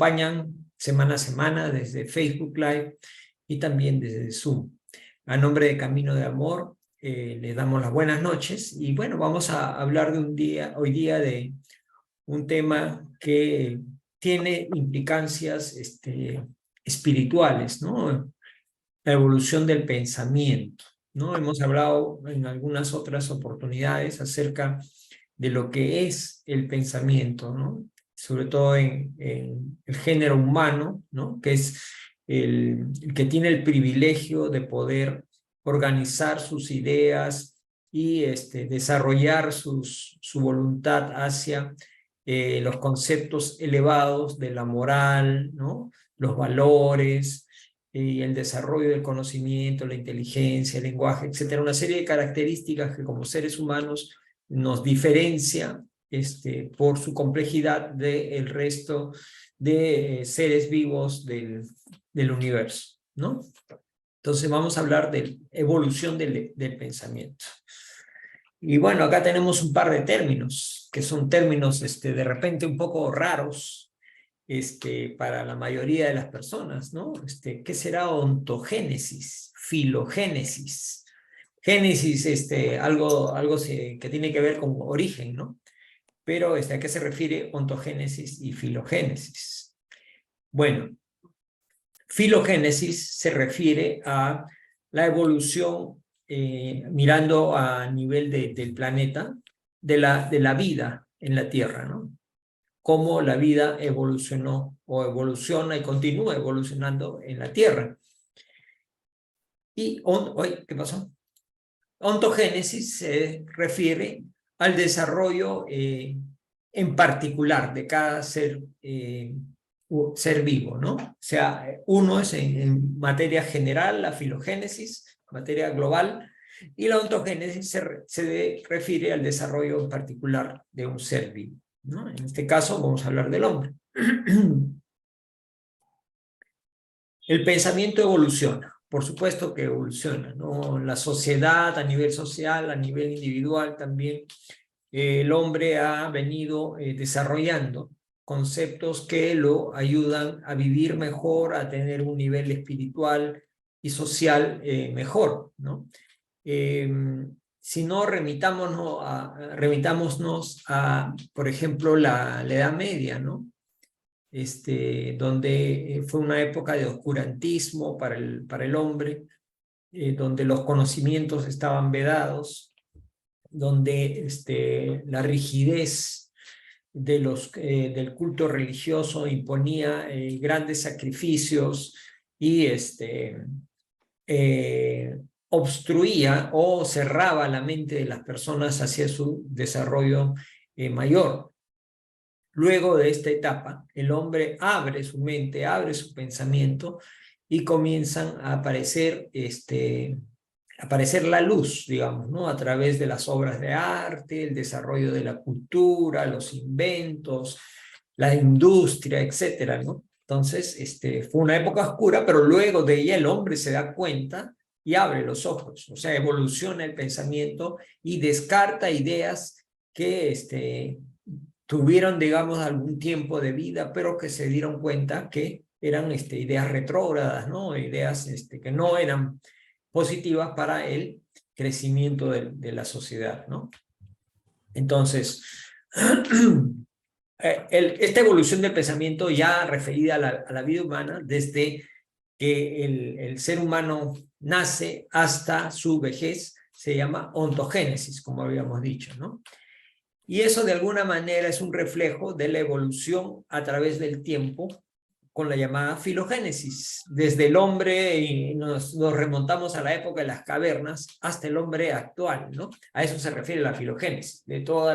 acompañan semana a semana desde Facebook Live y también desde Zoom. A nombre de Camino de Amor, les damos las buenas noches y bueno, vamos a hablar hoy día de un tema que tiene implicancias espirituales, ¿no? La evolución del pensamiento, ¿no? Hemos hablado en algunas otras oportunidades acerca de lo que es el pensamiento, ¿no? Sobre todo en el género humano, ¿no? Que es el que tiene el privilegio de poder organizar sus ideas y desarrollar su voluntad hacia los conceptos elevados de la moral, ¿no? Los valores, y el desarrollo del conocimiento, la inteligencia, el lenguaje, etcétera, una serie de características que como seres humanos nos diferencia por su complejidad del resto de seres vivos del universo, ¿no? Entonces vamos a hablar de evolución del pensamiento. Y bueno, acá tenemos un par de términos, que son términos de repente un poco raros, para la mayoría de las personas, ¿no? ¿Qué será ontogénesis? Filogénesis. Génesis, algo que tiene que ver con origen, ¿no? Pero ¿a qué se refiere ontogénesis y filogénesis? Bueno, filogénesis se refiere a la evolución, mirando a nivel del planeta, de la vida en la Tierra, ¿no? Cómo la vida evolucionó o evoluciona y continúa evolucionando en la Tierra. Y, ¿qué pasó? Ontogénesis se refiere al desarrollo en particular de cada ser vivo, ¿no? O sea, uno es en materia general, la filogénesis, materia global, y la ontogénesis se refiere al desarrollo en particular de un ser vivo, ¿no? En este caso vamos a hablar del hombre. El pensamiento evoluciona, por supuesto que evoluciona, ¿no? La sociedad, a nivel social, a nivel individual también, el hombre ha venido desarrollando conceptos que lo ayudan a vivir mejor, a tener un nivel espiritual y social mejor, ¿no? Si no, remitámonos a, por ejemplo, la Edad Media, ¿no? Donde fue una época de oscurantismo para el hombre, donde los conocimientos estaban vedados, donde la rigidez del culto religioso imponía grandes sacrificios y obstruía o cerraba la mente de las personas hacia su desarrollo mayor. Luego de esta etapa, el hombre abre su mente, abre su pensamiento y comienzan a aparecer la luz, digamos, ¿no? A través de las obras de arte, el desarrollo de la cultura, los inventos, la industria, etcétera, ¿no? Entonces, fue una época oscura, pero luego de ella el hombre se da cuenta y abre los ojos, o sea, evoluciona el pensamiento y descarta ideas que tuvieron, digamos, algún tiempo de vida, pero que se dieron cuenta que eran ideas retrógradas, ¿no? Ideas que no eran positivas para el crecimiento de la sociedad, ¿no? Entonces, esta evolución del pensamiento ya referida a la vida humana, desde que el ser humano nace hasta su vejez, se llama ontogénesis, como habíamos dicho, ¿no? Y eso de alguna manera es un reflejo de la evolución a través del tiempo con la llamada filogénesis. Desde el hombre, y nos remontamos a la época de las cavernas, hasta el hombre actual, ¿no? A eso se refiere la filogénesis, de toda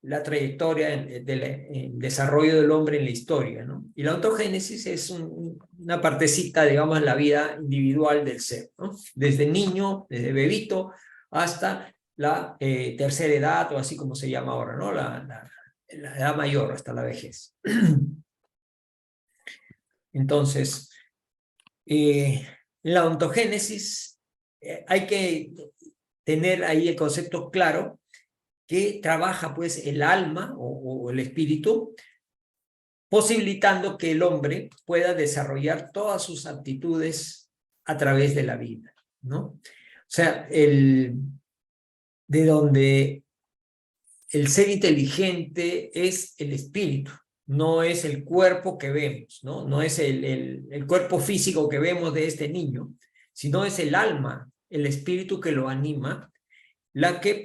la trayectoria del desarrollo del hombre en la historia, ¿no? Y la ontogénesis es una partecita, digamos, en la vida individual del ser, ¿no? Desde niño, desde bebito, hasta la tercera edad, o así como se llama ahora, ¿no? La edad mayor, hasta la vejez. Entonces, la ontogénesis, hay que tener ahí el concepto claro que trabaja pues el alma o el espíritu posibilitando que el hombre pueda desarrollar todas sus aptitudes a través de la vida, ¿no? O sea, de donde el ser inteligente es el espíritu, no es el cuerpo que vemos, ¿no? No es el cuerpo físico que vemos de este niño, sino es el alma, el espíritu que lo anima, la que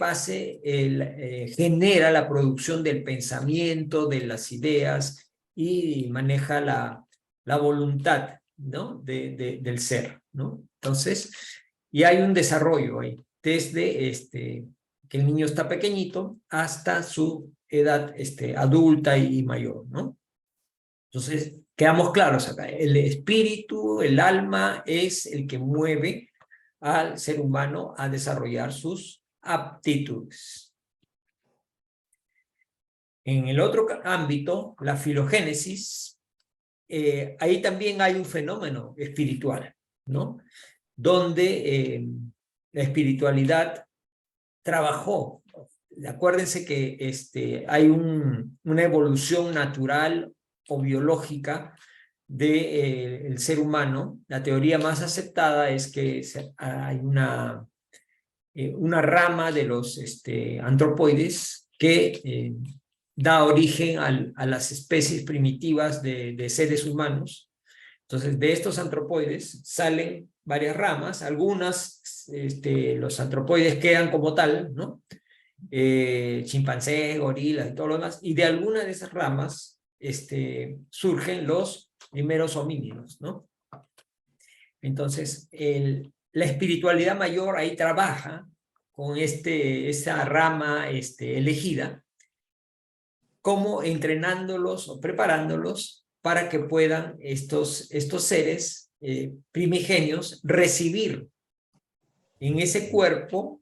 genera la producción del pensamiento, de las ideas y maneja la voluntad, ¿no? Del ser, ¿no? Entonces, y hay un desarrollo ahí, desde que el niño está pequeñito hasta su edad adulta y mayor, ¿no? Entonces, quedamos claros acá, el espíritu, el alma es el que mueve al ser humano a desarrollar sus aptitudes. En el otro ámbito, la filogénesis, ahí también hay un fenómeno espiritual, ¿no? Donde la espiritualidad trabajó. Acuérdense que hay una evolución natural o biológica del ser humano. La teoría más aceptada es que hay una rama de los antropoides que da origen a las especies primitivas de seres humanos. Entonces, de estos antropoides salen varias ramas, algunas, los antropoides quedan como tal, ¿no? Chimpancés, gorilas y todo lo demás, y de alguna de esas ramas surgen los primeros homínidos, ¿no? Entonces, la espiritualidad mayor ahí trabaja con esa rama elegida, como entrenándolos o preparándolos para que puedan estos seres primigenios recibir en ese cuerpo,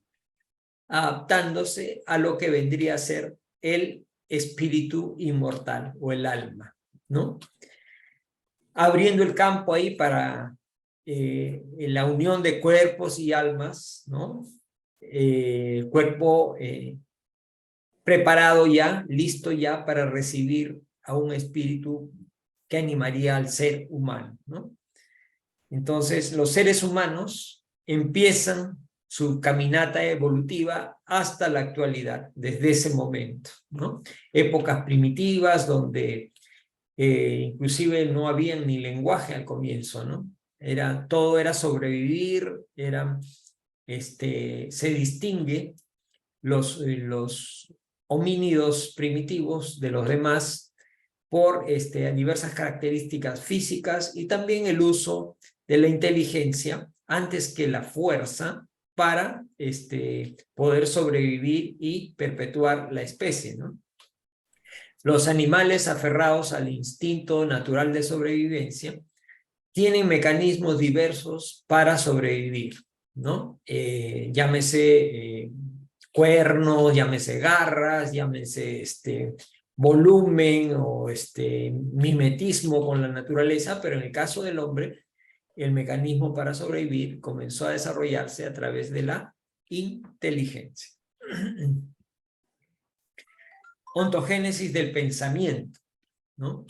adaptándose a lo que vendría a ser el espíritu inmortal o el alma, ¿no? Abriendo el campo ahí para la unión de cuerpos y almas, ¿no? Cuerpo preparado ya, listo ya para recibir a un espíritu que animaría al ser humano, ¿no? Entonces, los seres humanos empiezan su caminata evolutiva hasta la actualidad, desde ese momento, ¿no? Épocas primitivas donde inclusive no había ni lenguaje al comienzo, ¿no? Todo era sobrevivir, se distingue los homínidos primitivos de los demás por diversas características físicas y también el uso de la inteligencia antes que la fuerza para poder sobrevivir y perpetuar la especie, ¿no? Los animales aferrados al instinto natural de sobrevivencia tienen mecanismos diversos para sobrevivir, ¿no? Llámese cuernos, llámese garras, llámese volumen o mimetismo con la naturaleza, pero en el caso del hombre, el mecanismo para sobrevivir comenzó a desarrollarse a través de la inteligencia. Ontogénesis del pensamiento, ¿no?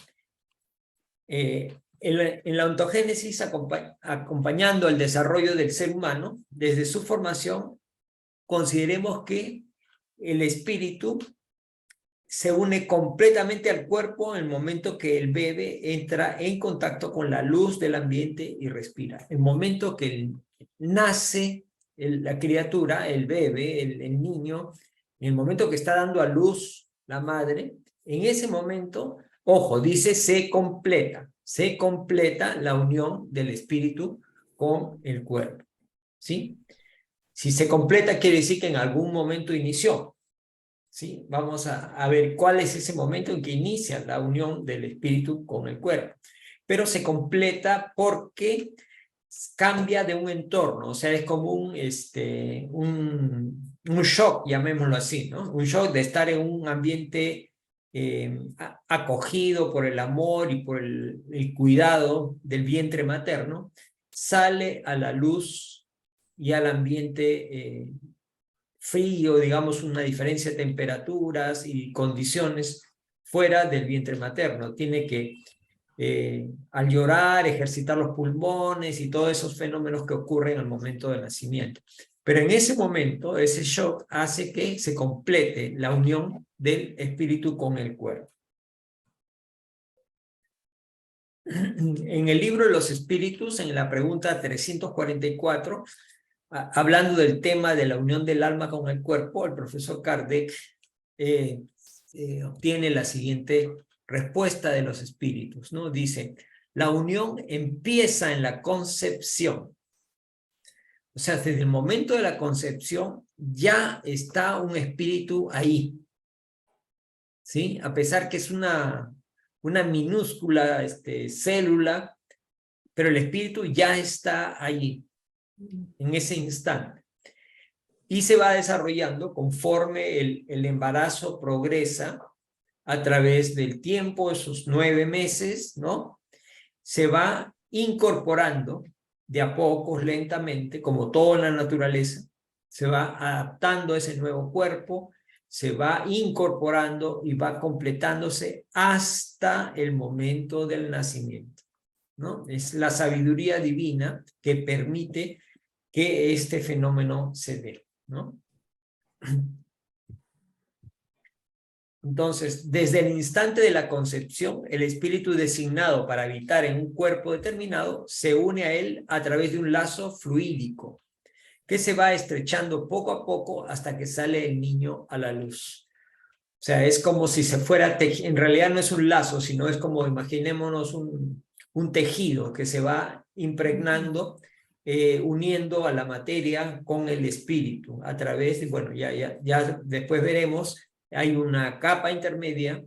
En la ontogénesis, acompañando el desarrollo del ser humano, desde su formación, consideremos que el espíritu se une completamente al cuerpo en el momento que el bebé entra en contacto con la luz del ambiente y respira. El momento que nace la criatura, el bebé, el niño, en el momento que está dando a luz la madre, en ese momento, ojo, dice se completa la unión del espíritu con el cuerpo, ¿sí? Si se completa quiere decir que en algún momento inició, ¿sí? Vamos a ver cuál es ese momento en que inicia la unión del espíritu con el cuerpo. Pero se completa porque cambia de un entorno, o sea, es como un shock, llamémoslo así, ¿no? Un shock de estar en un ambiente acogido por el amor y por el cuidado del vientre materno, sale a la luz y al ambiente frío, digamos, una diferencia de temperaturas y condiciones fuera del vientre materno. Tiene que, al llorar, ejercitar los pulmones y todos esos fenómenos que ocurren al momento del nacimiento. Pero en ese momento, ese shock hace que se complete la unión del espíritu con el cuerpo. En el libro de los espíritus, en la pregunta 344, hablando del tema de la unión del alma con el cuerpo, el profesor Kardec obtiene la siguiente respuesta de los espíritus, ¿no? Dice, la unión empieza en la concepción. O sea, desde el momento de la concepción ya está un espíritu ahí, ¿sí? A pesar que es una minúscula célula, pero el espíritu ya está ahí, en ese instante. Y se va desarrollando conforme el embarazo progresa a través del tiempo, esos 9 meses, ¿no? Se va incorporando de a pocos, lentamente, como todo en la naturaleza, se va adaptando a ese nuevo cuerpo, se va incorporando y va completándose hasta el momento del nacimiento, ¿no? Es la sabiduría divina que permite que este fenómeno se dé, ¿no? Entonces, desde el instante de la concepción, el espíritu designado para habitar en un cuerpo determinado se une a él a través de un lazo fluídico que se va estrechando poco a poco hasta que sale el niño a la luz. O sea, es como si se fuera, en realidad no es un lazo, sino es como, imaginémonos un tejido que se va impregnando, uniendo a la materia con el espíritu a través de, bueno, ya después veremos, hay una capa intermedia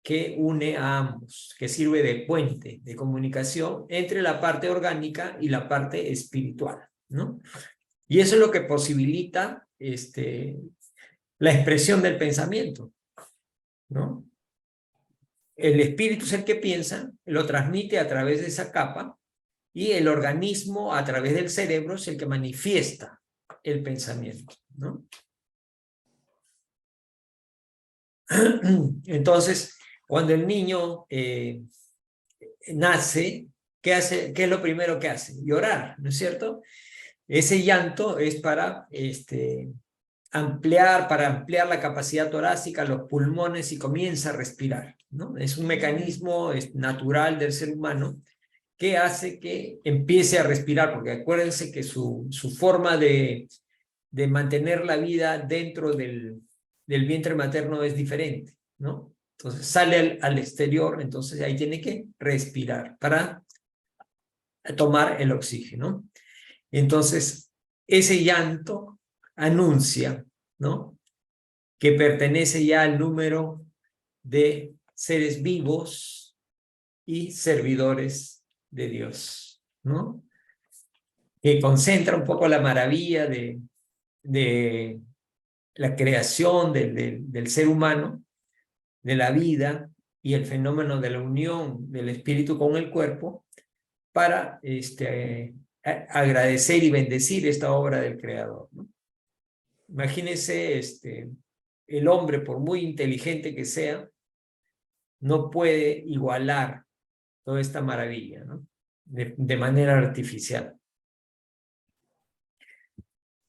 que une a ambos, que sirve de puente de comunicación entre la parte orgánica y la parte espiritual, ¿no? Y eso es lo que posibilita la expresión del pensamiento, ¿no? El espíritu es el que piensa, lo transmite a través de esa capa, y el organismo a través del cerebro es el que manifiesta el pensamiento, ¿no? Entonces, cuando el niño nace, ¿qué hace? ¿Qué es lo primero que hace? Llorar, ¿no es cierto? Ese llanto es para ampliar la capacidad torácica, los pulmones, y comienza a respirar, ¿no? Es un mecanismo natural del ser humano que hace que empiece a respirar, porque acuérdense que su forma de mantener la vida dentro del vientre materno es diferente, ¿no? Entonces sale al exterior, entonces ahí tiene que respirar para tomar el oxígeno. Entonces, ese llanto anuncia, ¿no?, que pertenece ya al número de seres vivos y servidores de Dios, ¿no? Que concentra un poco la maravilla de la creación del ser humano, de la vida y el fenómeno de la unión del espíritu con el cuerpo para agradecer y bendecir esta obra del Creador, ¿no? Imagínense, el hombre, por muy inteligente que sea, no puede igualar toda esta maravilla, ¿no?, de manera artificial.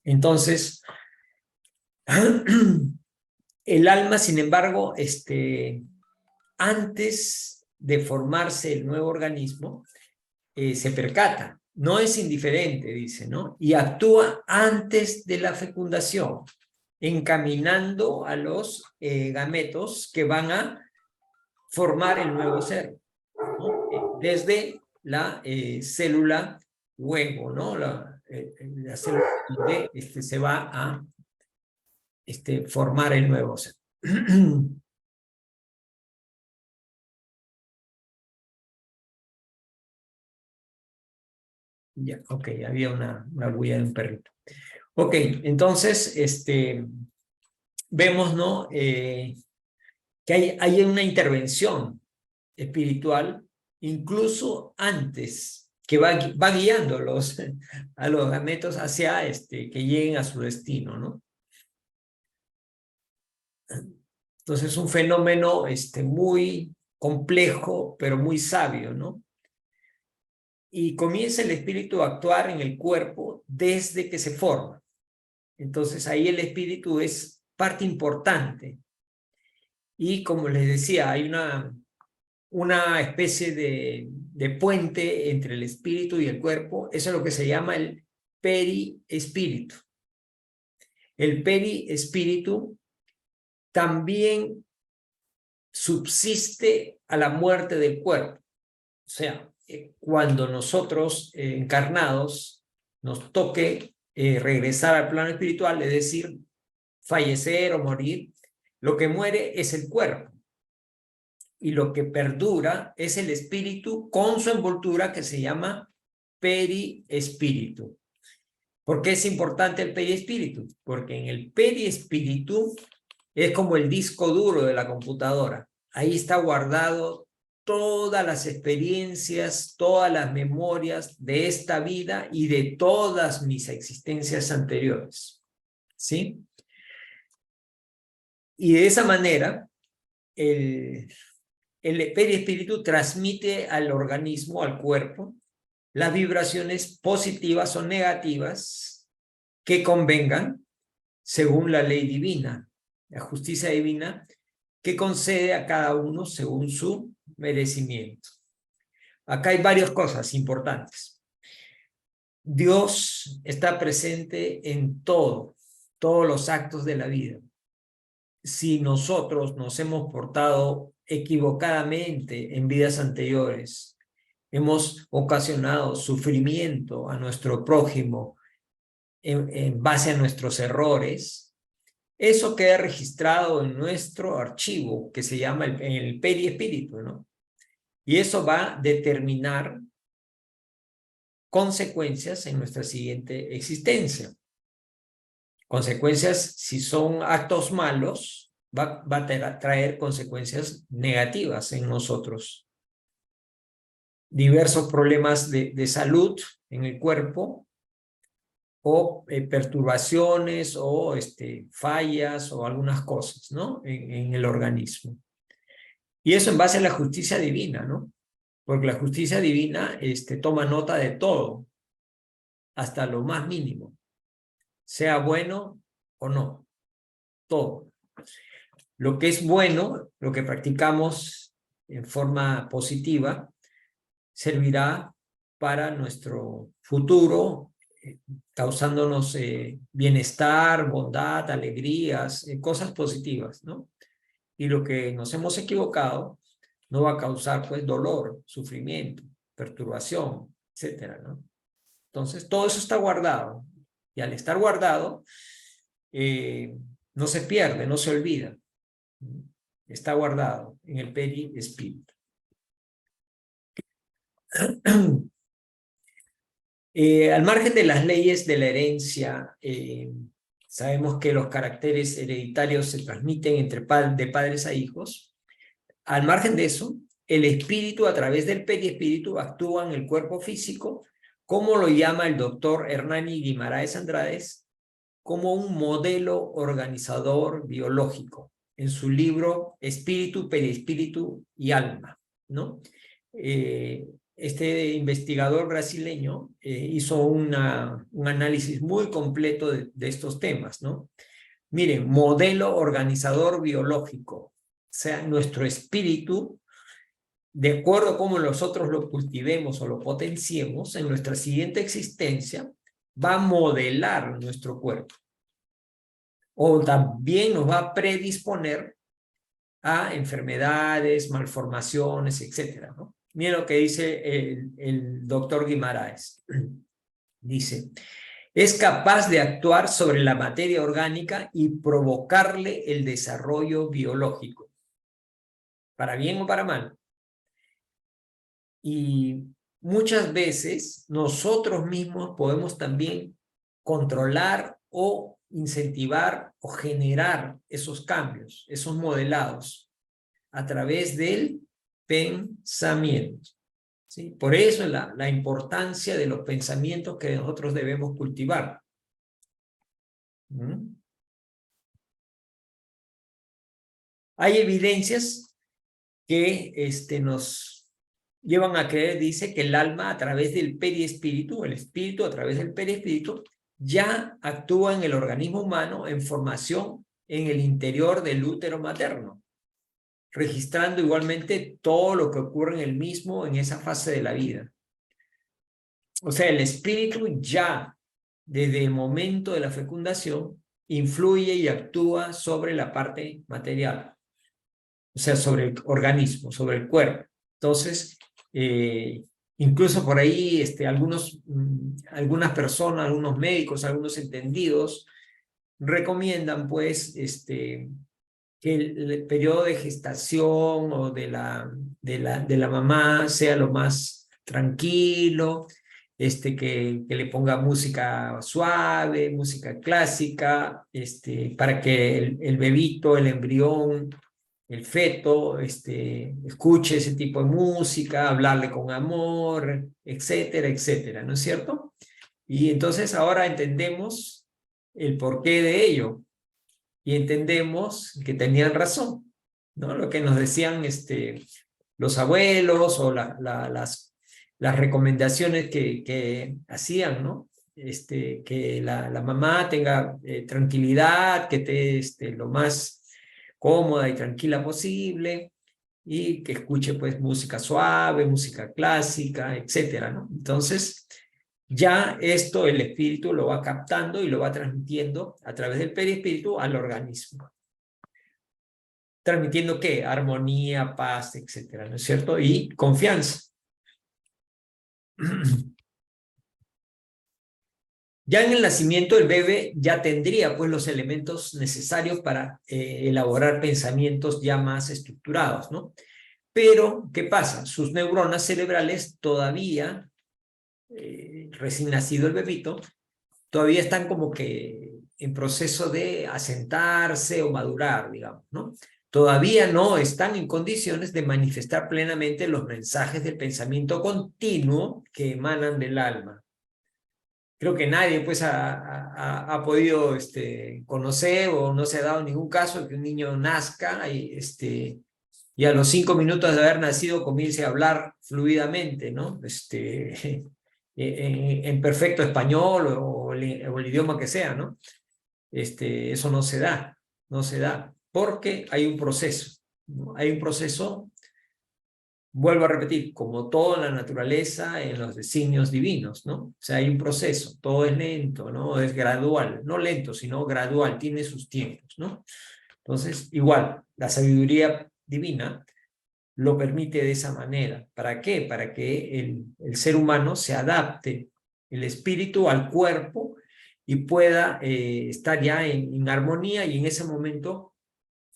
Entonces, el alma, sin embargo, antes de formarse el nuevo organismo, se percata, no es indiferente, dice, ¿no? Y actúa antes de la fecundación, encaminando a los gametos que van a formar el nuevo ser, ¿no? Desde la célula huevo, ¿no? La célula donde se va a formar el nuevo ser. Ya, ok, había una bulla de un perrito. Ok, entonces, vemos, ¿no?, que hay una intervención espiritual, incluso antes, que va guiando a los gametos hacia que lleguen a su destino, ¿no? Entonces es un fenómeno muy complejo, pero muy sabio, ¿no? Y comienza el espíritu a actuar en el cuerpo desde que se forma. Entonces ahí el espíritu es parte importante. Y como les decía, hay una especie de puente entre el espíritu y el cuerpo. Eso es lo que se llama el periespíritu. El periespíritu también subsiste a la muerte del cuerpo. O sea, cuando nosotros encarnados nos toque regresar al plano espiritual, es decir, fallecer o morir, lo que muere es el cuerpo y lo que perdura es el espíritu con su envoltura que se llama periespíritu. ¿Por qué es importante el periespíritu? Porque en el periespíritu es como el disco duro de la computadora. Ahí está guardado todas las experiencias, todas las memorias de esta vida y de todas mis existencias anteriores. ¿Sí? Y de esa manera, el perispíritu transmite al organismo, al cuerpo, las vibraciones positivas o negativas que convengan según la ley divina, la justicia divina, que concede a cada uno según su merecimiento. Acá hay varias cosas importantes. Dios está presente en todos los actos de la vida. Si nosotros nos hemos portado equivocadamente en vidas anteriores, hemos ocasionado sufrimiento a nuestro prójimo en base a nuestros errores, eso queda registrado en nuestro archivo que se llama el periespíritu, ¿no? Y eso va a determinar consecuencias en nuestra siguiente existencia. Consecuencias, si son actos malos, va a traer consecuencias negativas en nosotros. Diversos problemas de salud en el cuerpo, o perturbaciones, o fallas, o algunas cosas, ¿no? En el organismo. Y eso en base a la justicia divina, ¿no? Porque la justicia divina toma nota de todo, hasta lo más mínimo, sea bueno o no, todo. Lo que es bueno, lo que practicamos en forma positiva, servirá para nuestro futuro, causándonos bienestar, bondad, alegrías, cosas positivas, ¿no? Y lo que nos hemos equivocado no va a causar, pues, dolor, sufrimiento, perturbación, etcétera, ¿no? Entonces, todo eso está guardado. Y al estar guardado, no se pierde, no se olvida. Está guardado en el periespíritu. Al margen de las leyes de la herencia, sabemos que los caracteres hereditarios se transmiten de padres a hijos. Al margen de eso, el espíritu a través del periespíritu actúa en el cuerpo físico, como lo llama el doctor Hernani Guimaraes Andrades, como un modelo organizador biológico, en su libro Espíritu, Perispíritu y Alma, ¿no? Este investigador brasileño hizo un análisis muy completo de estos temas, ¿no? Miren, modelo organizador biológico, o sea, nuestro espíritu, de acuerdo a cómo nosotros lo cultivemos o lo potenciemos, en nuestra siguiente existencia, va a modelar nuestro cuerpo. O también nos va a predisponer a enfermedades, malformaciones, etcétera, ¿no? Miren lo que dice el doctor Guimaraes. Dice, es capaz de actuar sobre la materia orgánica y provocarle el desarrollo biológico, para bien o para mal. Y muchas veces nosotros mismos podemos también controlar o incentivar o generar esos cambios, esos modelados, a través del pensamiento. ¿Sí? Por eso la importancia de los pensamientos que nosotros debemos cultivar. ¿Mm? Hay evidencias que nos llevan a creer, dice, que el alma a través del perispíritu, el espíritu a través del perispíritu, ya actúa en el organismo humano en formación en el interior del útero materno, registrando igualmente todo lo que ocurre en el mismo en esa fase de la vida. O sea, el espíritu ya, desde el momento de la fecundación, influye y actúa sobre la parte material, o sea, sobre el organismo, sobre el cuerpo. Entonces, incluso por ahí algunas personas, algunos médicos, algunos entendidos, recomiendan pues que el periodo de gestación o de la mamá sea lo más tranquilo, que le ponga música suave, música clásica, para que el bebito, el embrión, el feto, escuche ese tipo de música, hablarle con amor, etcétera, etcétera, ¿no es cierto? Y entonces ahora entendemos el porqué de ello y entendemos que tenían razón, ¿no? Lo que nos decían los abuelos o las recomendaciones que hacían, ¿no? Que la mamá tenga tranquilidad, que esté lo más cómoda y tranquila posible y que escuche pues música suave, música clásica, etcétera, ¿no? Entonces, ya esto el espíritu lo va captando y lo va transmitiendo a través del perispíritu al organismo. ¿Transmitiendo qué? Armonía, paz, etcétera, ¿no es cierto? Y confianza. Ya en el nacimiento el bebé ya tendría pues los elementos necesarios para elaborar pensamientos ya más estructurados, ¿no? Pero, ¿qué pasa? Sus neuronas cerebrales todavía, recién nacido el bebito, todavía están como que en proceso de asentarse o madurar, digamos, ¿no? Todavía no están en condiciones de manifestar plenamente los mensajes del pensamiento continuo que emanan del alma. Creo que nadie pues ha podido conocer o no se ha dado ningún caso de que un niño nazca y a los 5 minutos de haber nacido comience a hablar fluidamente, ¿no? En perfecto español o el idioma que sea, ¿no? Eso no se da, no se da, porque hay un proceso, ¿no? Hay un proceso, vuelvo a repetir, como todo en la naturaleza, en los designios divinos, ¿no? O sea, hay un proceso, todo es lento, ¿no? Es gradual, no lento, sino gradual, tiene sus tiempos, ¿no? Entonces, igual, la sabiduría divina lo permite de esa manera. ¿Para qué? Para que el ser humano se adapte, el espíritu al cuerpo y pueda estar ya en armonía y en ese momento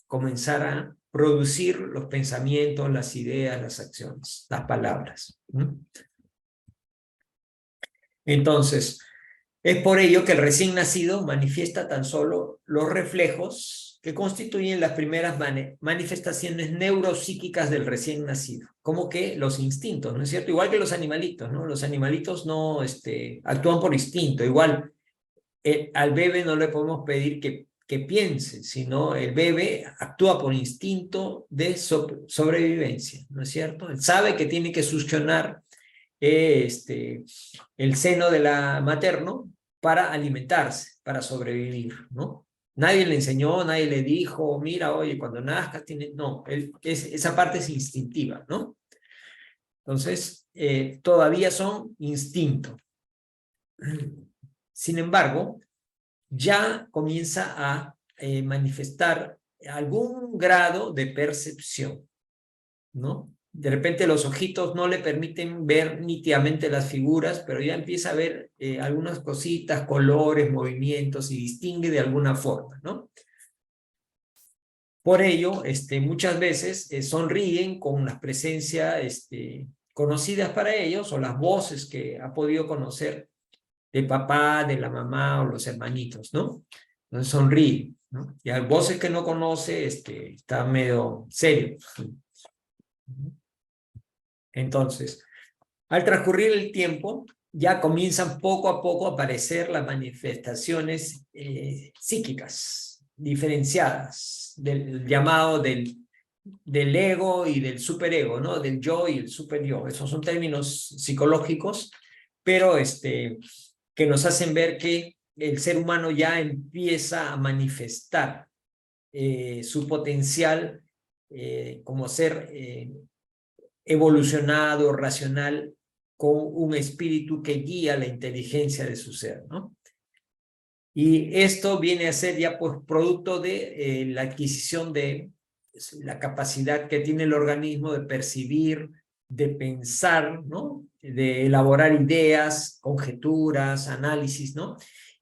comenzar a producir los pensamientos, las ideas, las acciones, las palabras. ¿No? Entonces, es por ello que el recién nacido manifiesta tan solo los reflejos que constituyen las primeras manifestaciones neuropsíquicas del recién nacido, como que los instintos, ¿no es cierto? Igual que los animalitos, ¿no? Los animalitos no actúan por instinto, igual al bebé no le podemos pedir que piense, sino el bebé actúa por instinto de sobrevivencia, ¿no es cierto? Él sabe que tiene que succionar el seno de la materno para alimentarse, para sobrevivir, ¿no? Nadie le enseñó, nadie le dijo, mira, oye, cuando nazcas tienes... No, esa parte es instintiva, ¿no? Entonces, todavía son instintos. Sin embargo, ya comienza a manifestar algún grado de percepción, ¿no? De repente los ojitos no le permiten ver nítidamente las figuras, pero ya empieza a ver algunas cositas, colores, movimientos y distingue de alguna forma, ¿no? Por ello, muchas veces sonríen con las presencias conocidas para ellos o las voces que ha podido conocer del papá, de la mamá o los hermanitos, ¿no? Entonces sonríe, ¿no? Y hay voces que no conoce, está medio serio. Entonces, al transcurrir el tiempo, ya comienzan poco a poco a aparecer las manifestaciones psíquicas, diferenciadas, del llamado del ego y del superego, ¿no? Del yo y el superyo. Esos son términos psicológicos, pero que nos hacen ver que el ser humano ya empieza a manifestar su potencial como ser evolucionado, racional, con un espíritu que guía la inteligencia de su ser, ¿no? Y esto viene a ser ya pues producto de la adquisición de la capacidad que tiene el organismo de percibir, de pensar, ¿no? De elaborar ideas, conjeturas, análisis, ¿no?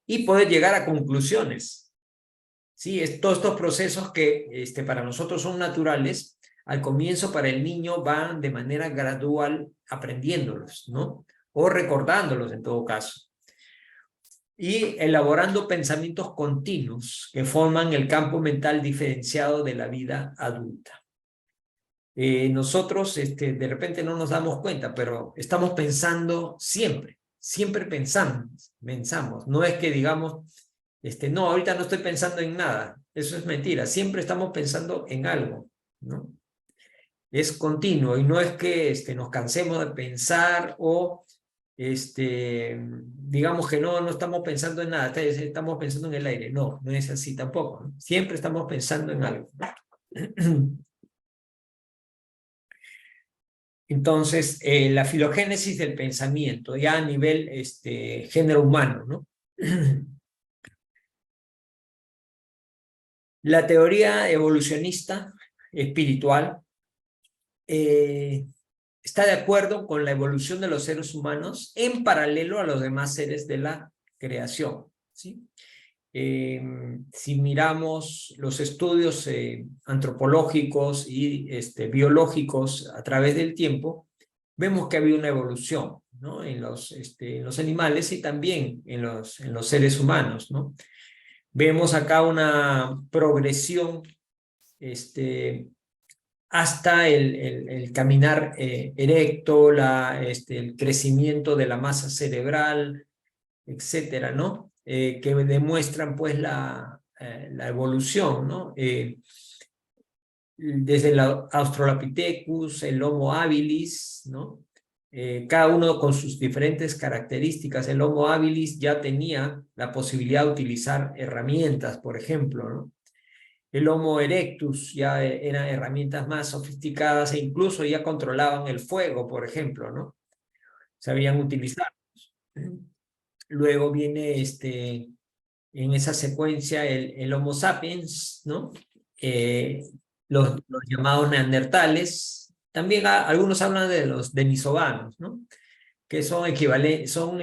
Y poder llegar a conclusiones. Sí, todos estos procesos que para nosotros son naturales, al comienzo para el niño van de manera gradual aprendiéndolos, ¿no? O recordándolos en todo caso. Y elaborando pensamientos continuos que forman el campo mental diferenciado de la vida adulta. Nosotros de repente no nos damos cuenta, pero estamos pensando siempre, siempre pensamos. No es que digamos, no, ahorita no estoy pensando en nada, eso es mentira, siempre estamos pensando en algo, ¿no? Es continuo y no es que nos cansemos de pensar o digamos que no estamos pensando en nada, estamos pensando en el aire. No, no es así tampoco, ¿no? Siempre estamos pensando en algo, ¿no? Entonces, la filogénesis del pensamiento, ya a nivel género humano, ¿no? La teoría evolucionista espiritual está de acuerdo con la evolución de los seres humanos en paralelo a los demás seres de la creación, ¿sí? Si miramos los estudios antropológicos y biológicos a través del tiempo, vemos que había una evolución, ¿no? En los animales y también en los seres humanos, ¿no? Vemos acá una progresión hasta el caminar erecto, el crecimiento de la masa cerebral, etcétera, ¿no? Que demuestran pues la evolución, ¿no? Desde el Australopithecus, el Homo habilis, ¿no? Cada uno con sus diferentes características. El Homo habilis ya tenía la posibilidad de utilizar herramientas, por ejemplo, ¿no? El Homo erectus ya eran herramientas más sofisticadas e incluso ya controlaban el fuego, por ejemplo, ¿no? Sabían utilizar. Luego viene en esa secuencia el Homo sapiens, ¿no? Los llamados neandertales. También algunos hablan de los denisovanos, ¿no? Que son equivalentes, son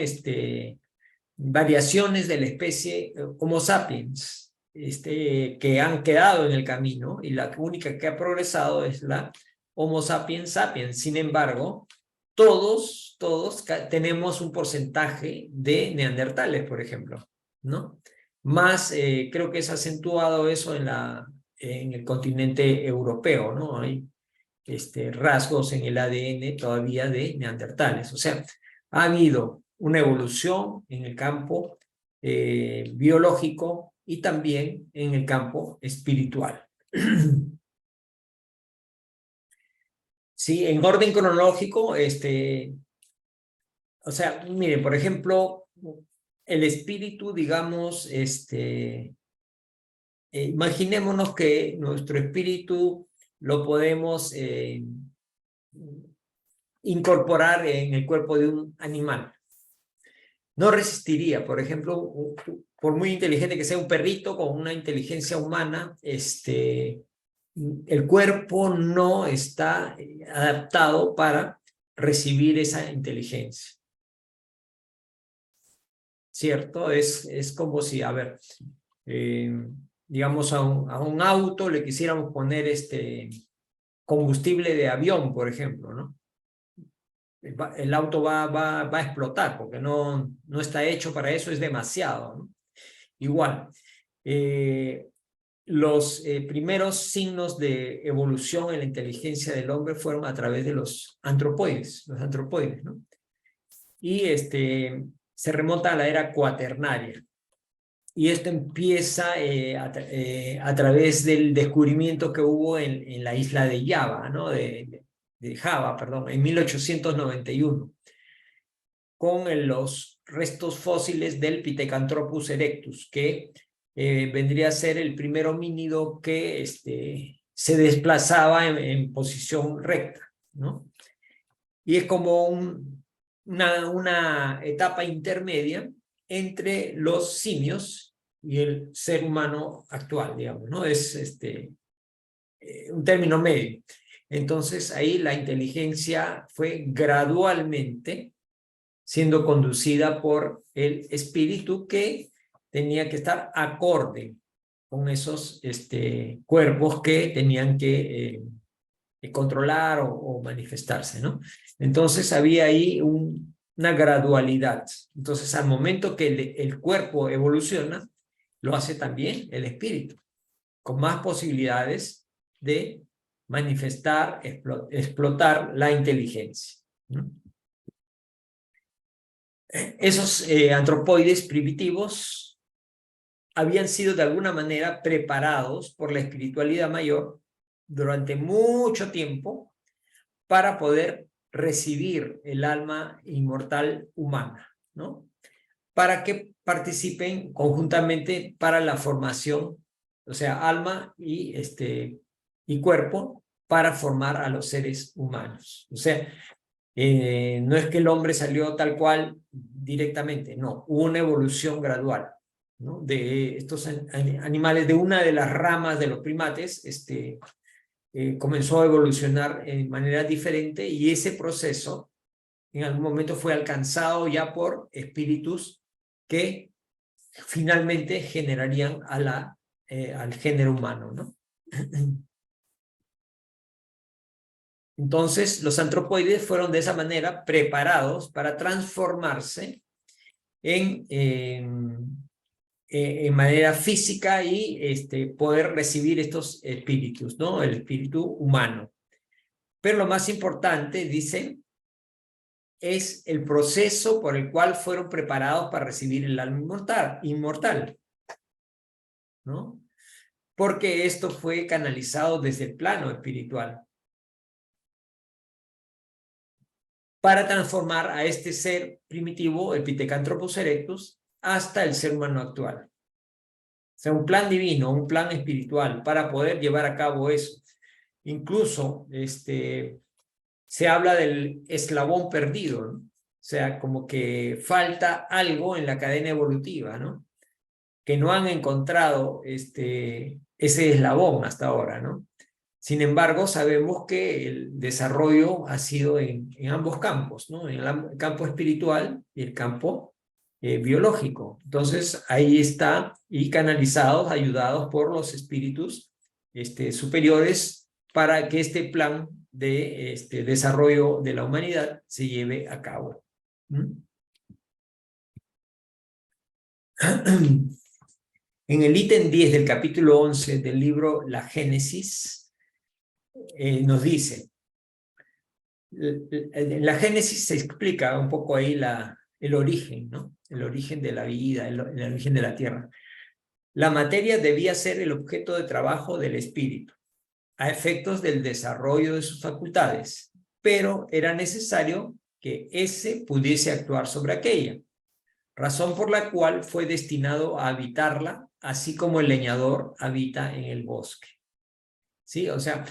variaciones de la especie Homo sapiens, que han quedado en el camino y la única que ha progresado es la Homo sapiens sapiens. Sin embargo, todos tenemos un porcentaje de neandertales, por ejemplo, ¿no? Más, creo que es acentuado eso en el continente europeo, ¿no? Hay rasgos en el ADN todavía de neandertales. O sea, ha habido una evolución en el campo biológico y también en el campo espiritual. Sí, en orden cronológico, o sea, miren, por ejemplo, el espíritu, digamos, imaginémonos que nuestro espíritu lo podemos incorporar en el cuerpo de un animal. No resistiría, por ejemplo, por muy inteligente que sea un perrito con una inteligencia humana, el cuerpo no está adaptado para recibir esa inteligencia. ¿Cierto? Es como si, a ver, digamos a un auto le quisiéramos poner combustible de avión, por ejemplo, ¿no? El auto va a explotar porque no está hecho para eso, es demasiado, ¿no? Igual, los primeros signos de evolución en la inteligencia del hombre fueron a través de los antropoides, ¿no? Y se remonta a la era cuaternaria. y esto empieza a través del descubrimiento que hubo en la isla de Java, ¿no? de Java, perdón, en 1891, con los restos fósiles del Pithecanthropus erectus, que vendría a ser el primer homínido que se desplazaba en posición recta, ¿no? Y es como una etapa intermedia entre los simios y el ser humano actual, digamos, ¿no? Es un término medio. Entonces ahí la inteligencia fue gradualmente siendo conducida por el espíritu que tenía que estar acorde con esos cuerpos que tenían que controlar o manifestarse, ¿no? Entonces había ahí una gradualidad. Entonces al momento que el cuerpo evoluciona, lo hace también el espíritu, con más posibilidades de manifestar, explotar la inteligencia, ¿no? Esos antropoides primitivos habían sido de alguna manera preparados por la espiritualidad mayor durante mucho tiempo para poder recibir el alma inmortal humana, ¿no? Para que participen conjuntamente para la formación, o sea, alma y cuerpo, para formar a los seres humanos. O sea, no es que el hombre salió tal cual directamente, no, hubo una evolución gradual, ¿no? De estos animales, de una de las ramas de los primates, comenzó a evolucionar en manera diferente y ese proceso en algún momento fue alcanzado ya por espíritus que finalmente generarían al género humano, ¿no? Entonces, los antropoides fueron de esa manera preparados para transformarse en manera física y poder recibir estos espíritus, ¿no? El espíritu humano. Pero lo más importante, dicen, es el proceso por el cual fueron preparados para recibir el alma inmortal, ¿no? Porque esto fue canalizado desde el plano espiritual para transformar a este ser primitivo, el Pithecanthropus erectus, hasta el ser humano actual. O sea, un plan divino, un plan espiritual para poder llevar a cabo eso. Incluso se habla del eslabón perdido, ¿no? O sea, como que falta algo en la cadena evolutiva, ¿no? Que no han encontrado ese eslabón hasta ahora, ¿no? Sin embargo, sabemos que el desarrollo ha sido en ambos campos, ¿no? En el campo espiritual y el campo biológico. Entonces, ahí está, y canalizados, ayudados por los espíritus superiores para que este plan de desarrollo de la humanidad se lleve a cabo. ¿Mm? En el ítem 10 del capítulo 11 del libro La Génesis, nos dice, en la Génesis se explica un poco ahí el origen, ¿no? El origen de la vida, el origen de la tierra. La materia debía ser el objeto de trabajo del espíritu, a efectos del desarrollo de sus facultades, pero era necesario que ése pudiese actuar sobre aquella, razón por la cual fue destinado a habitarla, así como el leñador habita en el bosque. ¿Sí? O sea,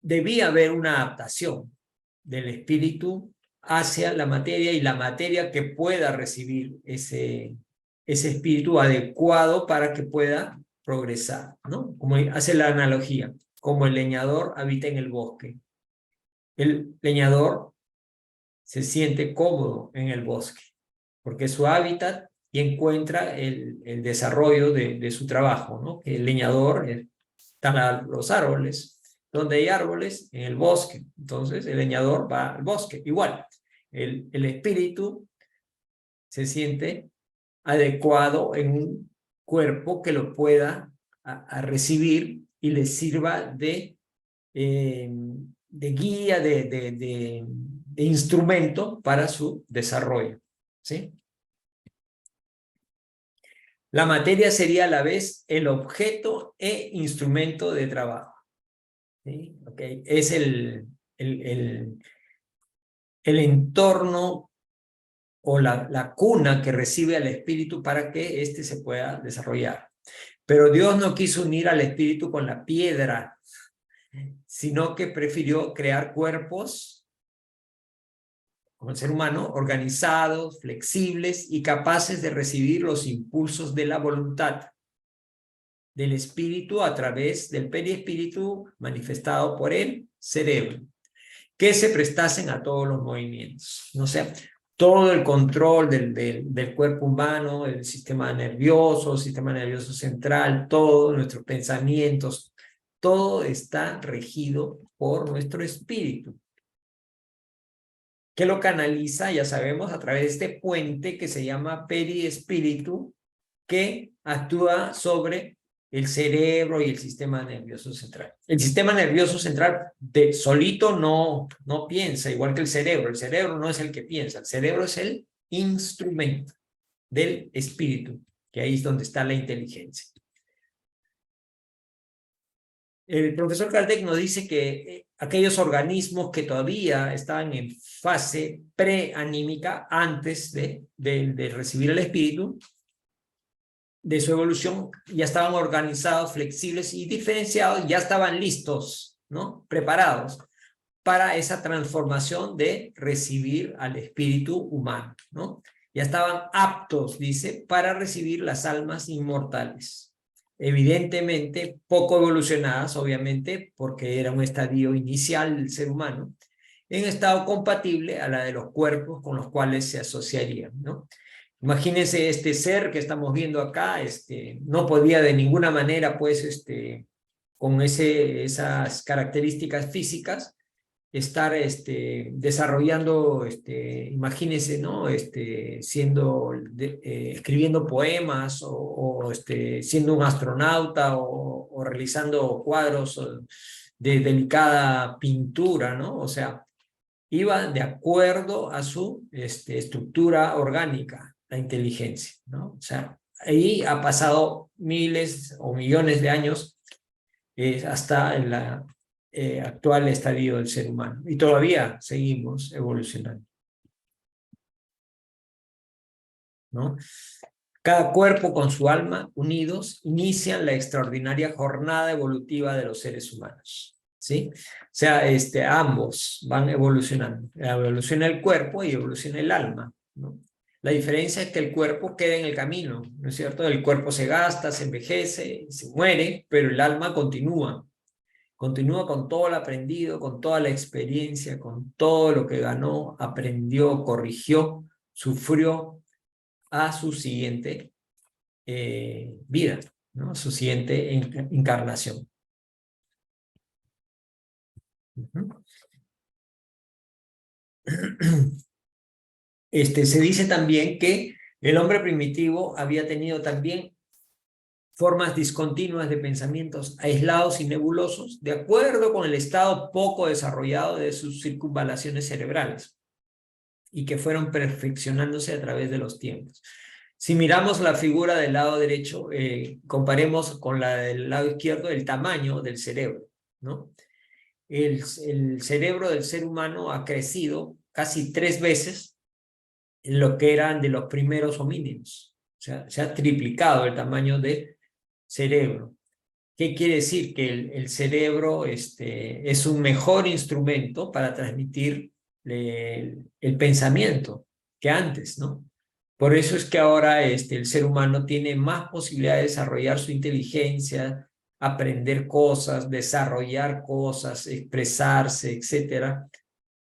debía haber una adaptación del espíritu hacia la materia y la materia que pueda recibir ese espíritu adecuado para que pueda progresar, ¿no? Como hace la analogía, como el leñador habita en el bosque. El leñador se siente cómodo en el bosque, porque es su hábitat y encuentra el desarrollo de su trabajo, ¿no? Que el leñador están los árboles. Donde hay árboles, en el bosque. Entonces el leñador va al bosque. Igual, el espíritu se siente adecuado en un cuerpo que lo pueda a recibir y le sirva de guía, de instrumento para su desarrollo. ¿Sí? La materia sería a la vez el objeto e instrumento de trabajo. ¿Sí? Okay. Es el entorno o la cuna que recibe al espíritu para que éste se pueda desarrollar. Pero Dios no quiso unir al espíritu con la piedra, sino que prefirió crear cuerpos, como el ser humano, organizados, flexibles y capaces de recibir los impulsos de la voluntad del espíritu a través del periespíritu manifestado por el cerebro, que se prestasen a todos los movimientos. O sea, todo el control del cuerpo humano, el sistema nervioso central, todos nuestros pensamientos, todo está regido por nuestro espíritu, que lo canaliza, ya sabemos, a través de este puente que se llama periespíritu, que actúa sobre el cerebro y el sistema nervioso central. El sistema nervioso central de solito no piensa, igual que el cerebro. El cerebro no es el que piensa, el cerebro es el instrumento del espíritu, que ahí es donde está la inteligencia. El profesor Kardec nos dice que aquellos organismos que todavía estaban en fase preanímica antes de recibir el espíritu, de su evolución, ya estaban organizados, flexibles y diferenciados, ya estaban listos, ¿no? Preparados para esa transformación de recibir al espíritu humano, ¿no? Ya estaban aptos, dice, para recibir las almas inmortales. Evidentemente, poco evolucionadas, obviamente, porque era un estadio inicial del ser humano, en estado compatible a la de los cuerpos con los cuales se asociarían, ¿no? Imagínense este ser que estamos viendo acá, no podía de ninguna manera, pues, con esas características físicas, estar desarrollando, imagínense, ¿no? Escribiendo poemas o siendo un astronauta o realizando cuadros de delicada pintura, ¿no? O sea, iba de acuerdo a su estructura orgánica, la inteligencia, ¿no? O sea, ahí ha pasado miles o millones de años hasta el actual estadio del ser humano. Y todavía seguimos evolucionando, ¿no? Cada cuerpo con su alma, unidos, inician la extraordinaria jornada evolutiva de los seres humanos, ¿sí? O sea, ambos van evolucionando. Evoluciona el cuerpo y evoluciona el alma, ¿no? La diferencia es que el cuerpo queda en el camino, ¿no es cierto? El cuerpo se gasta, se envejece, se muere, pero el alma continúa. Continúa con todo lo aprendido, con toda la experiencia, con todo lo que ganó, aprendió, corrigió, sufrió, a su siguiente vida, ¿no? Su siguiente encarnación. Se dice también que el hombre primitivo había tenido también formas discontinuas de pensamientos aislados y nebulosos, de acuerdo con el estado poco desarrollado de sus circunvalaciones cerebrales, y que fueron perfeccionándose a través de los tiempos. Si miramos la figura del lado derecho, comparemos con la del lado izquierdo el tamaño del cerebro, ¿no? El cerebro del ser humano ha crecido casi 3 veces en lo que eran de los primeros homínidos. O sea, se ha triplicado el tamaño del cerebro. ¿Qué quiere decir? Que el cerebro es un mejor instrumento para transmitir el pensamiento que antes, ¿no? Por eso es que ahora el ser humano tiene más posibilidad de desarrollar su inteligencia, aprender cosas, desarrollar cosas, expresarse, etcétera.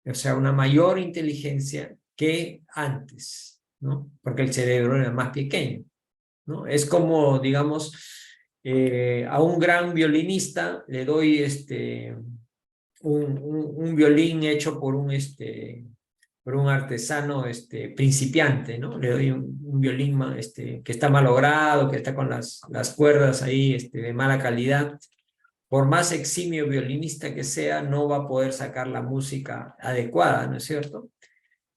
O sea, una mayor inteligencia que antes, ¿no? Porque el cerebro era más pequeño, ¿no? Es como, digamos, a un gran violinista le doy un violín hecho por un artesano principiante, ¿no? Le doy un violín que está malogrado, que está con las cuerdas ahí de mala calidad. Por más eximio violinista que sea, no va a poder sacar la música adecuada, ¿no es cierto?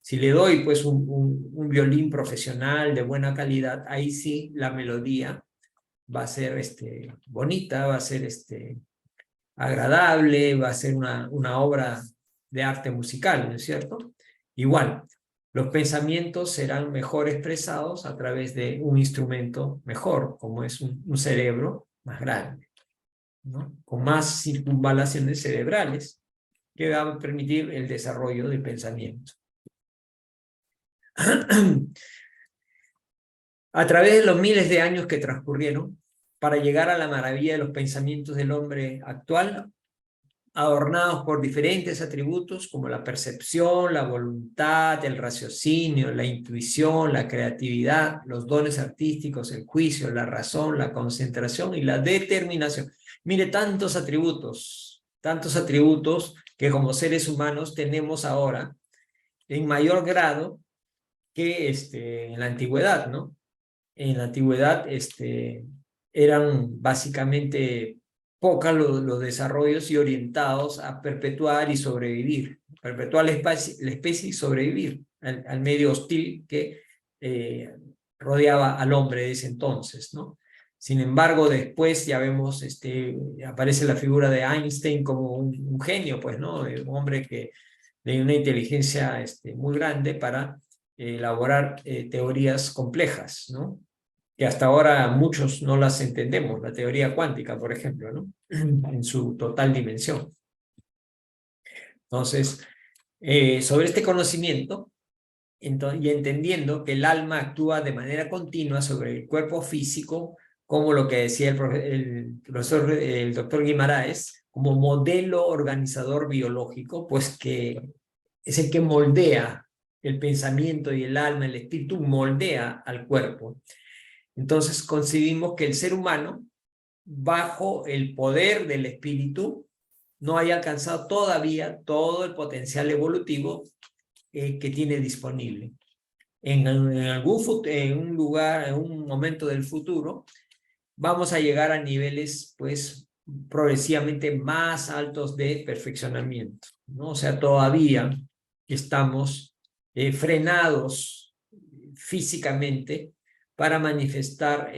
Si le doy pues un violín profesional de buena calidad, ahí sí la melodía va a ser bonita, va a ser agradable, va a ser una obra de arte musical, ¿no es cierto? Igual, los pensamientos serán mejor expresados a través de un instrumento mejor, como es un cerebro más grande, ¿no? Con más circunvalaciones cerebrales, que va a permitir el desarrollo del pensamiento. A través de los miles de años que transcurrieron, para llegar a la maravilla de los pensamientos del hombre actual, adornados por diferentes atributos como la percepción, la voluntad, el raciocinio, la intuición, la creatividad, los dones artísticos, el juicio, la razón, la concentración y la determinación. Mire, tantos atributos que como seres humanos tenemos ahora en mayor grado que en la antigüedad, ¿no? En la antigüedad eran básicamente pocos los desarrollos y orientados a perpetuar y sobrevivir, perpetuar la especie y sobrevivir al medio hostil que rodeaba al hombre de ese entonces, ¿no? Sin embargo, después ya vemos, aparece la figura de Einstein como un genio, pues, ¿no? Un hombre que de una inteligencia muy grande para elaborar teorías complejas, ¿no? Que hasta ahora muchos no las entendemos, la teoría cuántica, por ejemplo, ¿no? En su total dimensión. Entonces, sobre este conocimiento, y entendiendo que el alma actúa de manera continua sobre el cuerpo físico, como lo que decía el doctor Guimaraes, como modelo organizador biológico, pues que es el que moldea el pensamiento y el alma, el espíritu moldea al cuerpo. Entonces concebimos que el ser humano, bajo el poder del espíritu, no haya alcanzado todavía todo el potencial evolutivo que tiene disponible. En un lugar, en un momento del futuro, vamos a llegar a niveles, pues, progresivamente más altos de perfeccionamiento, ¿no? O sea, todavía estamos frenados físicamente para manifestar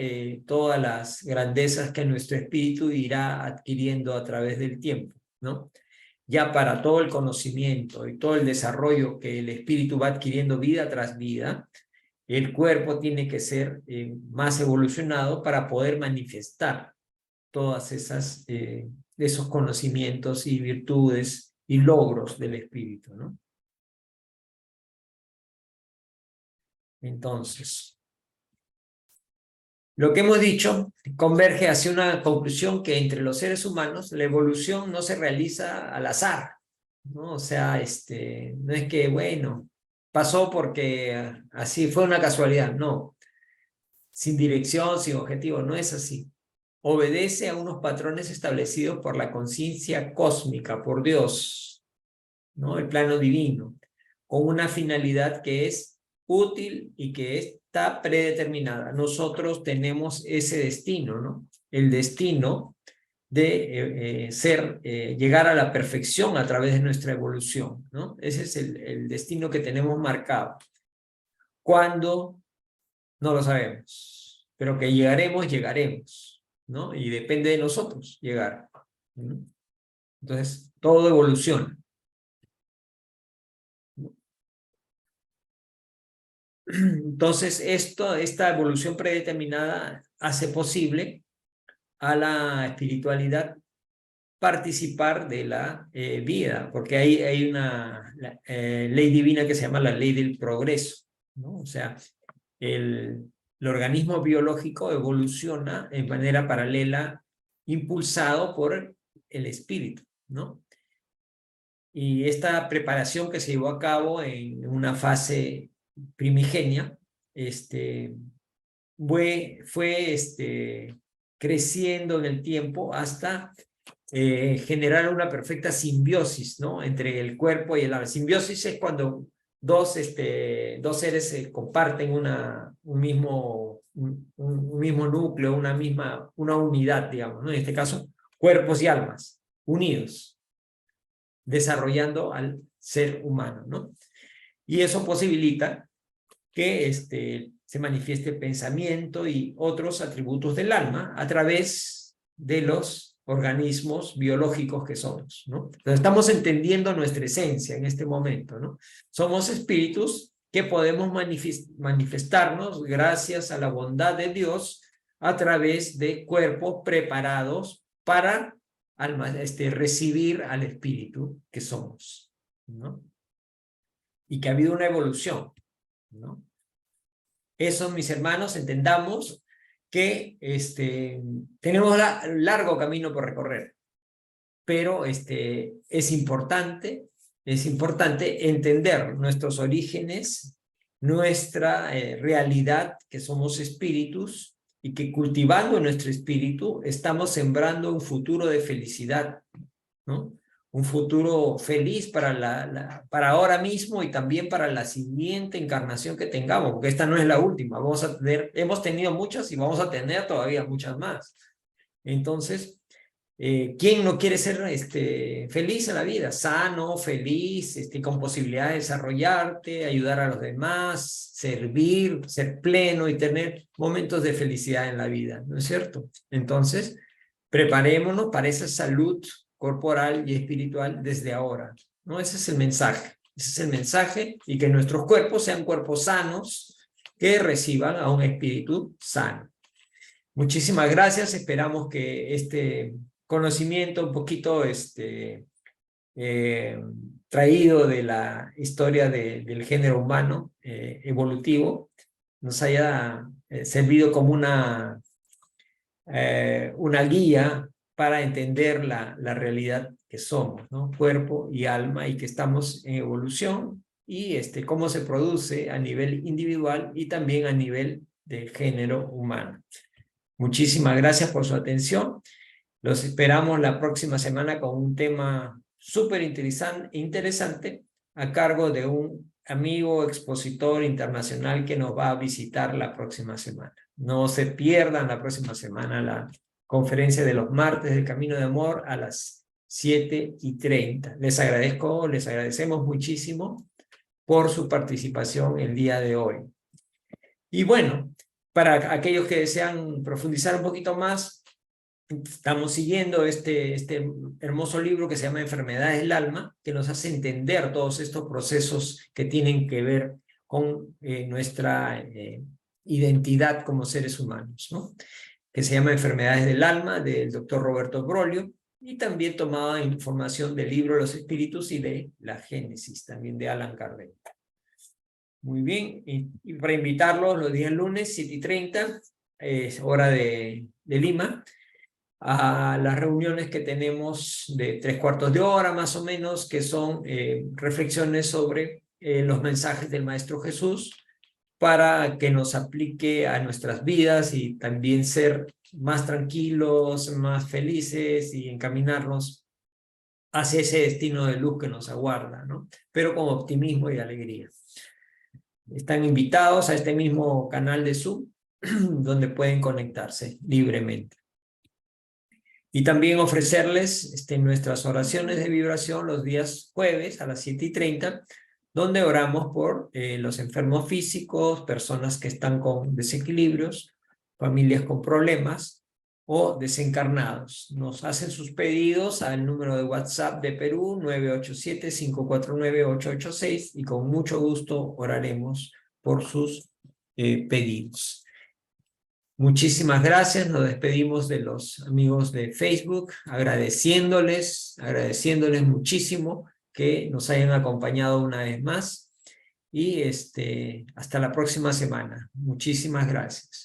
todas las grandezas que nuestro espíritu irá adquiriendo a través del tiempo, ¿no? Ya para todo el conocimiento y todo el desarrollo que el espíritu va adquiriendo vida tras vida, el cuerpo tiene que ser más evolucionado para poder manifestar todas esos conocimientos y virtudes y logros del espíritu, ¿no? Entonces, lo que hemos dicho converge hacia una conclusión que entre los seres humanos la evolución no se realiza al azar, ¿no? O sea, no es que, bueno, pasó porque así fue una casualidad, no. Sin dirección, sin objetivo, no es así. Obedece a unos patrones establecidos por la conciencia cósmica, por Dios, ¿no? El plano divino, con una finalidad que es útil y que está predeterminada. Nosotros tenemos ese destino, ¿no? El destino de llegar a la perfección a través de nuestra evolución, ¿no? Ese es el destino que tenemos marcado. ¿Cuándo? No lo sabemos, pero que llegaremos, llegaremos, ¿no? Y depende de nosotros llegar, ¿no? Entonces, todo evoluciona. Entonces, esta evolución predeterminada hace posible a la espiritualidad participar de la vida, porque hay una ley divina que se llama la ley del progreso, ¿no? O sea, el organismo biológico evoluciona en manera paralela, impulsado por el espíritu, ¿no? Y esta preparación que se llevó a cabo en una fase primigenia, fue creciendo en el tiempo hasta generar una perfecta simbiosis, ¿no? Entre el cuerpo y el alma. Simbiosis es cuando dos seres comparten un mismo núcleo, una unidad, digamos, ¿no? En este caso, cuerpos y almas unidos, desarrollando al ser humano, ¿no? Y eso posibilita que se manifieste el pensamiento y otros atributos del alma a través de los organismos biológicos que somos, ¿no? Entonces estamos entendiendo nuestra esencia en este momento, ¿no? Somos espíritus que podemos manifestarnos gracias a la bondad de Dios a través de cuerpos preparados para recibir al espíritu que somos, ¿no? Y que ha habido una evolución, ¿no? Eso, mis hermanos, entendamos que tenemos un largo camino por recorrer, pero es importante entender nuestros orígenes, nuestra realidad, que somos espíritus, y que cultivando nuestro espíritu estamos sembrando un futuro de felicidad, ¿no? Un futuro feliz para ahora mismo y también para la siguiente encarnación que tengamos, porque esta no es la última. Hemos tenido muchas y vamos a tener todavía muchas más. Entonces, ¿quién no quiere ser feliz en la vida? Sano, feliz, con posibilidad de desarrollarte, ayudar a los demás, servir, ser pleno y tener momentos de felicidad en la vida, ¿no es cierto? Entonces, preparémonos para esa salud corporal y espiritual desde ahora, ¿no? Ese es el mensaje. Ese es el mensaje, y que nuestros cuerpos sean cuerpos sanos que reciban a un espíritu sano. Muchísimas gracias. Esperamos que este conocimiento un poquito traído de la historia del género humano evolutivo nos haya servido como una guía para entender la realidad que somos, ¿no? Cuerpo y alma, y que estamos en evolución, y cómo se produce a nivel individual y también a nivel del género humano. Muchísimas gracias por su atención. Los esperamos la próxima semana con un tema súper interesante a cargo de un amigo expositor internacional que nos va a visitar la próxima semana. No se pierdan la próxima semana la conferencia de los martes del Camino de Amor a las 7:30. Les agradecemos muchísimo por su participación el día de hoy. Y bueno, para aquellos que desean profundizar un poquito más, estamos siguiendo este hermoso libro que se llama Enfermedades del Alma, que nos hace entender todos estos procesos que tienen que ver con nuestra identidad como seres humanos, ¿no? Que se llama Enfermedades del Alma, del doctor Roberto Broglio, y también tomada información del libro Los Espíritus y de la Génesis, también de Allan Kardec. Muy bien, y para invitarlos los días lunes, 7:30, hora de Lima, a las reuniones que tenemos de 3/4 de hora más o menos, que son reflexiones sobre los mensajes del Maestro Jesús, para que nos aplique a nuestras vidas y también ser más tranquilos, más felices y encaminarnos hacia ese destino de luz que nos aguarda, ¿no? Pero con optimismo y alegría. Están invitados a este mismo canal de Zoom, donde pueden conectarse libremente. Y también ofrecerles nuestras oraciones de vibración los días jueves a las 7:30, donde oramos por los enfermos físicos, personas que están con desequilibrios, familias con problemas o desencarnados. Nos hacen sus pedidos al número de WhatsApp de Perú, 987-549-886, y con mucho gusto oraremos por sus pedidos. Muchísimas gracias, nos despedimos de los amigos de Facebook, agradeciéndoles muchísimo que nos hayan acompañado una vez más, y hasta la próxima semana. Muchísimas gracias.